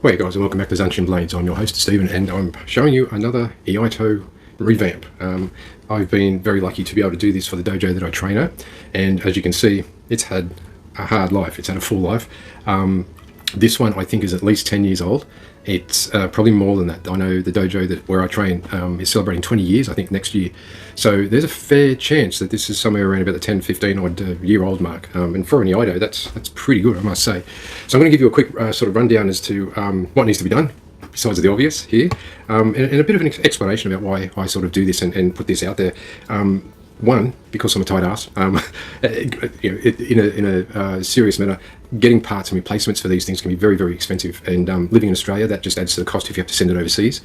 Hey guys, and welcome back to Zanshin-Blades. I'm your host Stephen, and I'm showing you another Iaito revamp. I've been very lucky to be able to do this for the dojo that I train at, and as you can see, it's had a hard life. It's had a full life. This one I think is at least 10 years old. It's probably more than that. I know the dojo where I train is celebrating 20 years, I think, next year. So there's a fair chance that this is somewhere around about the 10, 15 odd year old mark. And for an Iaito, that's pretty good, I must say. So I'm going to give you a quick sort of rundown as to what needs to be done, besides the obvious here, and a bit of an explanation about why I sort of do this and put this out there. One, because I'm a tight ass, in a serious manner, getting parts and replacements for these things can be very, very expensive. And living in Australia, that just adds to the cost if you have to send it overseas.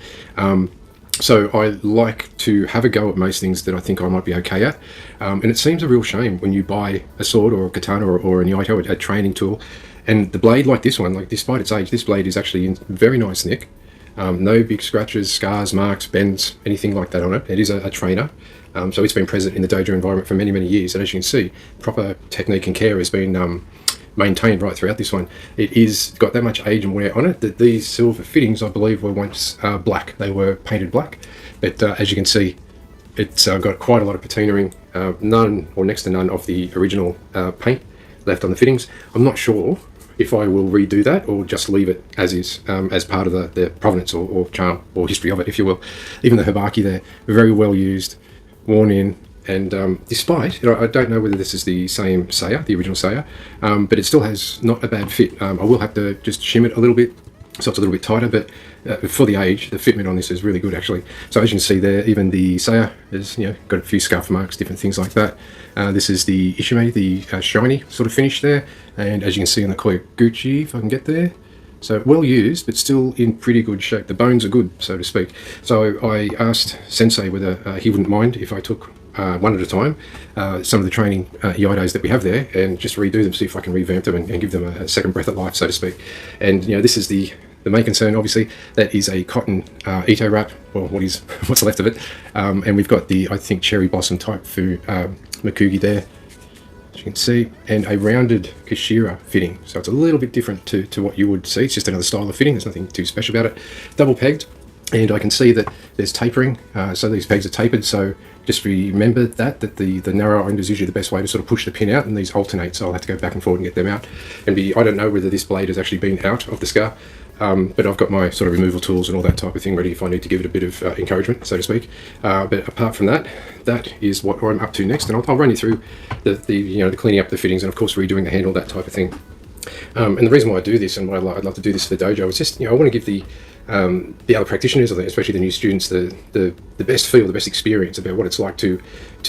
So I like to have a go at most things that I think I might be okay at. And it seems a real shame when you buy a sword or a katana or an Iaito, a training tool, and the blade like this one, like despite its age, this blade is actually in very nice nick. No big scratches, scars, marks, bends, anything like that on it. It is a trainer. So it's been present in the dojo environment for many, many years. And as you can see, proper technique and care has been maintained right throughout this one. It is got that much age and wear on it that these silver fittings, I believe, were once black. They were painted black. But as you can see, it's got quite a lot of patinaing, none or next to none of the original paint left on the fittings. I'm not sure if I will redo that or just leave it as is, as part of the provenance or charm or history of it, if you will. Even the hibaki there, very well used, worn in, and despite, I don't know whether this is the same saya, the original saya, but it still has not a bad fit. I will have to just shim it a little bit so it's a little bit tighter, but for the age, the fitment on this is really good actually. So as you can see there, even the saya has got a few scuff marks, different things like that. This is the ishime, the shiny sort of finish there, and as you can see on the Koyaguchi, if I can get there. So well used, but still in pretty good shape. The bones are good, so to speak. So I asked Sensei whether he wouldn't mind if I took one at a time some of the training Iaitos that we have there and just redo them, see if I can revamp them and give them a second breath at life, so to speak. And this is the main concern, obviously. That is a cotton Ito wrap, well, what's left of it. And we've got the, I think, cherry blossom type Makugi there, as you can see, and a rounded Kashira fitting. So it's a little bit different to what you would see. It's just another style of fitting. There's nothing too special about it. Double pegged, and I can see that there's tapering. So these pegs are tapered. So just remember that the narrow end is usually the best way to sort of push the pin out, and these alternate. So I'll have to go back and forward and get them out. And I don't know whether this blade has actually been out of the scar. But I've got my sort of removal tools and all that type of thing ready if I need to give it a bit of encouragement, so to speak. But apart from that, that is what I'm up to next, and I'll run you through the cleaning up the fittings and of course redoing the handle, that type of thing. And the reason why I do this and why I'd love to do this for the dojo is just I want to give the other practitioners, especially the new students, the best feel, the best experience about what it's like to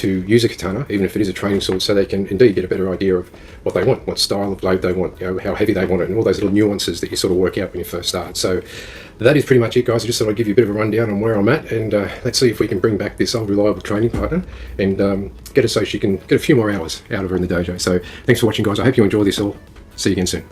use a katana, even if it is a training sword, so they can indeed get a better idea of what they want, what style of blade they want, how heavy they want it, and all those little nuances that you sort of work out when you first start. So that is pretty much it, guys. I just thought I'd give you a bit of a rundown on where I'm at, and let's see if we can bring back this old reliable training partner and get her so she can get a few more hours out of her in the dojo. So thanks for watching, guys. I hope you enjoy this all. See you again soon.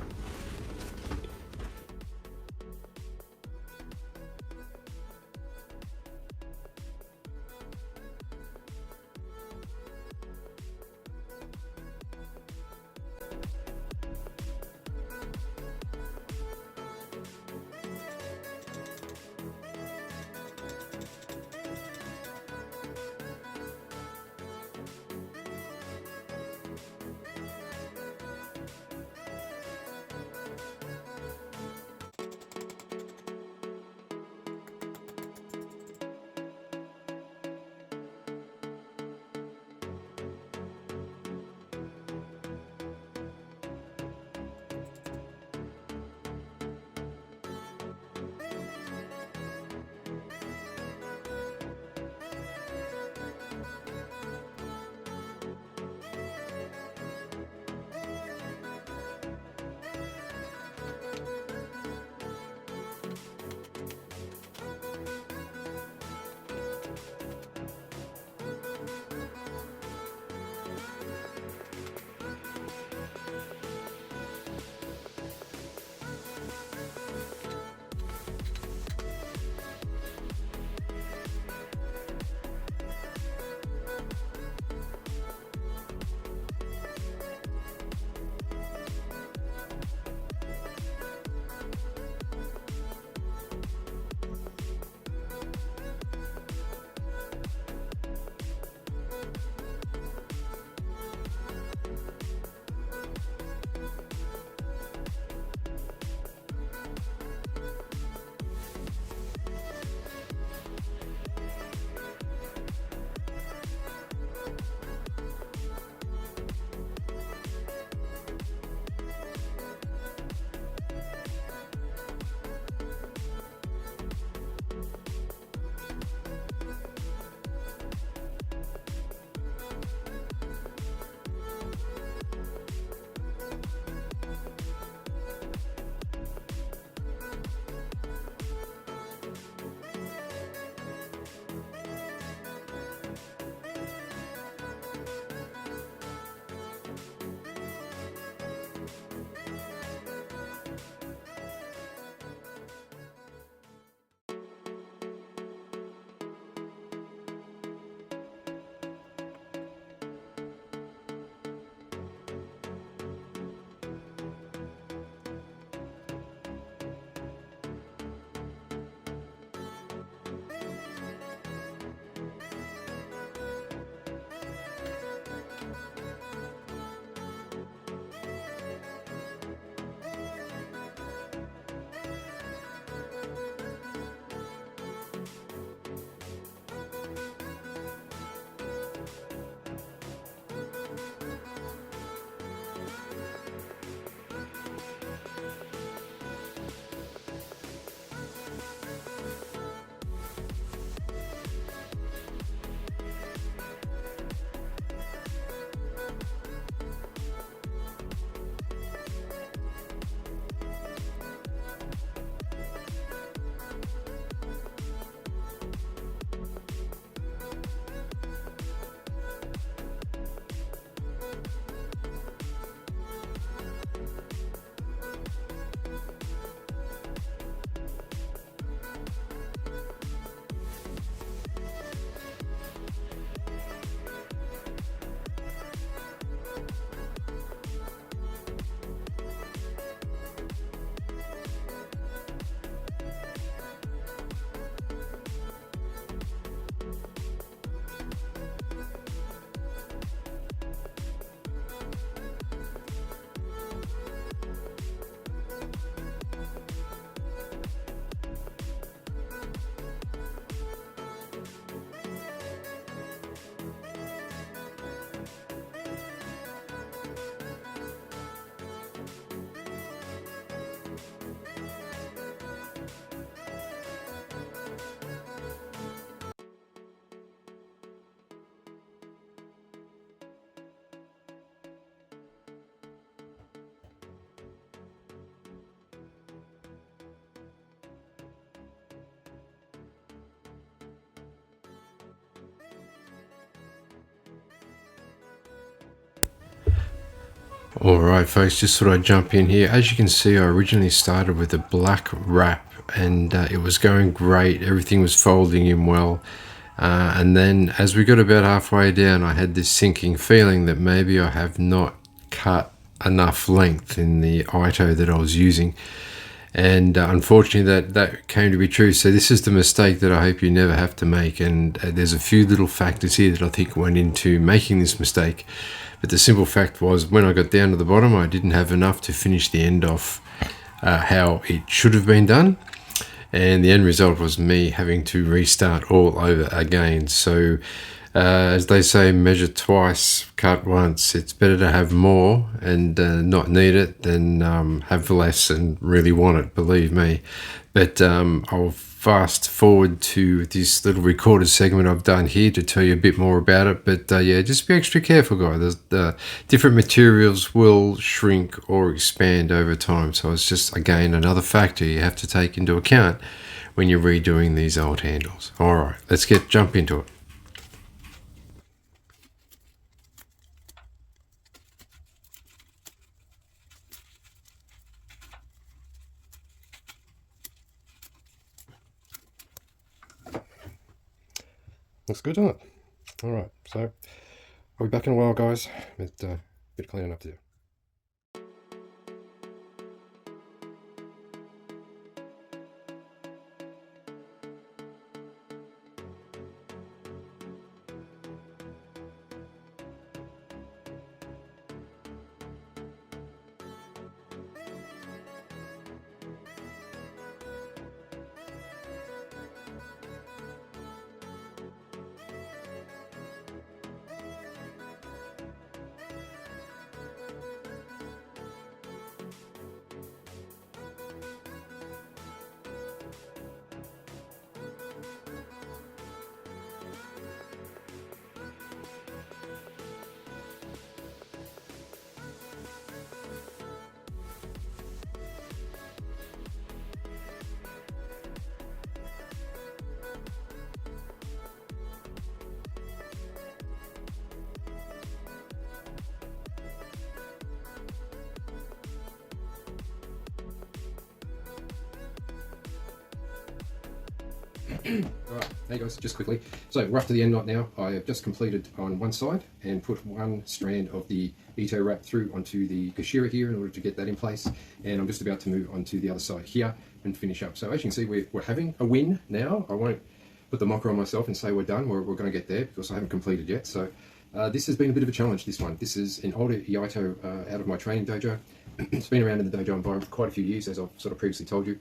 Alright folks, just thought I'd jump in here. As you can see, I originally started with a black wrap and it was going great, everything was folding in well, and then as we got about halfway down, I had this sinking feeling that maybe I have not cut enough length in the Iaito that I was using, and unfortunately that came to be true. So this is the mistake that I hope you never have to make, and there's a few little factors here that I think went into making this mistake. But the simple fact was, when I got down to the bottom, I didn't have enough to finish the end off how it should have been done. And the end result was me having to restart all over again. So as they say, measure twice, cut once. It's better to have more and not need it than have less and really want it, believe me. But I'll fast forward to this little recorded segment I've done here to tell you a bit more about it. But yeah, just be extra careful, guys. The different materials will shrink or expand over time. So it's just, again, another factor you have to take into account when you're redoing these old handles. All right, let's jump into it. Looks good, doesn't it? All right, so I'll be back in a while, guys. With a bit of cleaning up to do. Alright, hey guys, just quickly. So we're up to the end knot now. I have just completed on one side and put one strand of the Iaito wrap through onto the Kashira here in order to get that in place. And I'm just about to move on to the other side here and finish up. So as you can see, we're having a win now. I won't put the mocker on myself and say we're done. We're going to get there because I haven't completed yet. So this has been a bit of a challenge, this one. This is an older Iaito out of my training dojo. It's been around in the dojo environment for quite a few years, as I've sort of previously told you.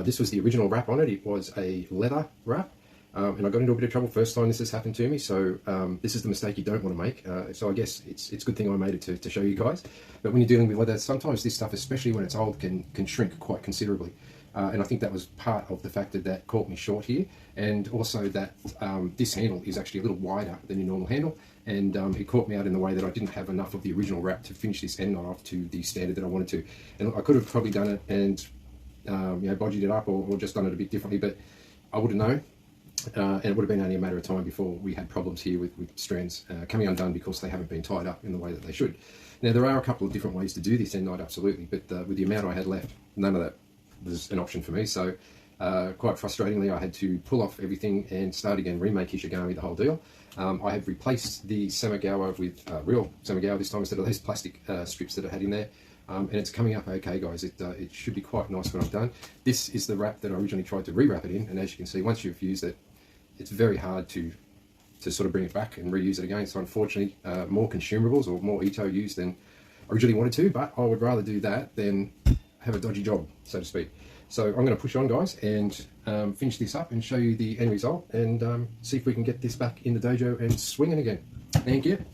This was the original wrap on it. It was a leather wrap, and I got into a bit of trouble first time this has happened to me. So this is the mistake you don't want to make. So I guess it's a good thing I made it to show you guys. But when you're dealing with leather, sometimes this stuff, especially when it's old, can shrink quite considerably. And I think that was part of the factor that caught me short here, and also that this handle is actually a little wider than your normal handle, and it caught me out in the way that I didn't have enough of the original wrap to finish this end knot off to the standard that I wanted to. And I could have probably done it and bodged it up or just done it a bit differently, but I wouldn't know, and it would have been only a matter of time before we had problems here with strands coming undone because they haven't been tied up in the way that they should. Now there are a couple of different ways to do this end knot, absolutely, but with the amount I had left, none of that was an option for me. So quite frustratingly, I had to pull off everything and start again, remake Ishigami, the whole deal. I have replaced the Samigawa with real Samigawa this time instead of these plastic strips that I had in there. And it's coming up okay, guys. It should be quite nice when I'm done. This is the wrap that I originally tried to re-wrap it in, and as you can see, once you've used it, it's very hard to sort of bring it back and reuse it again. So unfortunately, more consumables or more Iaito used than I originally wanted to, but I would rather do that than have a dodgy job, so to speak. So I'm going to push on, guys, and finish this up and show you the end result, and see if we can get this back in the dojo and swinging again. Thank you.